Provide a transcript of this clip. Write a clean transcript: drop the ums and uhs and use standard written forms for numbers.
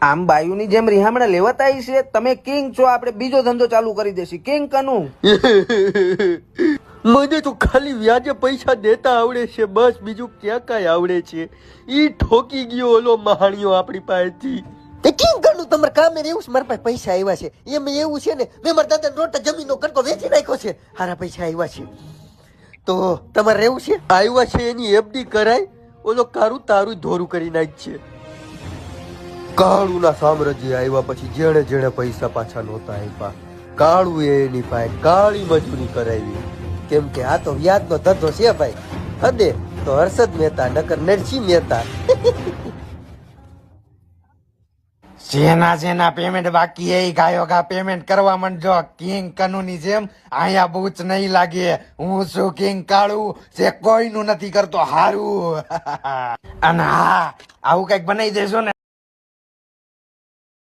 આમ બાયુની જેમ રિહામણા લેવાતા છે. તમે કિંગ છો, આપણે બીજો ધંધો ચાલુ કરી દેશી. કિંગ કનું મને તો ખાલી વ્યાજે પૈસા દેતા આવડે છે બસ, બીજું ક્યાં કાંઈ આવડે છે. ઈ ઠોકી ગયો ઓલો મહાણિયો આપણી પાસેથી. તે કેમ કરનું તમારે કામે રહેવું છે? મારા પાસે પૈસા આવ્યા છે એમ એવું છે ને, મેં મારા દાદા રોટા જમીનનો કટકો વેચી નાખ્યો છે. હારા પૈસા આવ્યા છે તો તમારે રહેવું છે? આવ્યા છે એની એફડી કરાય, ઓલો કારું તારું ધોરું કરી નાખ છે. કાળુના સામ્રાજ્ય આવ્યા પછી જેણે જેણે પૈસા પાછા નહોતા આપ્યા, કાળું એની પાસે કાળી મજૂરી કરાવી. કેમ કે આ તો વ્યાજનો ધંધો છે ભાઈ. હદે તો હર્ષદ મહેતા નકર નરસિંહ મહેતા. જેના જેના પેમેન્ટ બાકી એ ગાયો ગા પેમેન્ટ કરવા માંડજો. કિંગ કનુની જેમ અહીંયા બૂચ નહીં લાગે. હું છું કિંગ કાળું, જે કોઈનું નથી કરતો હારું. અને હા, આવું કઈક બનાવી દેજો ને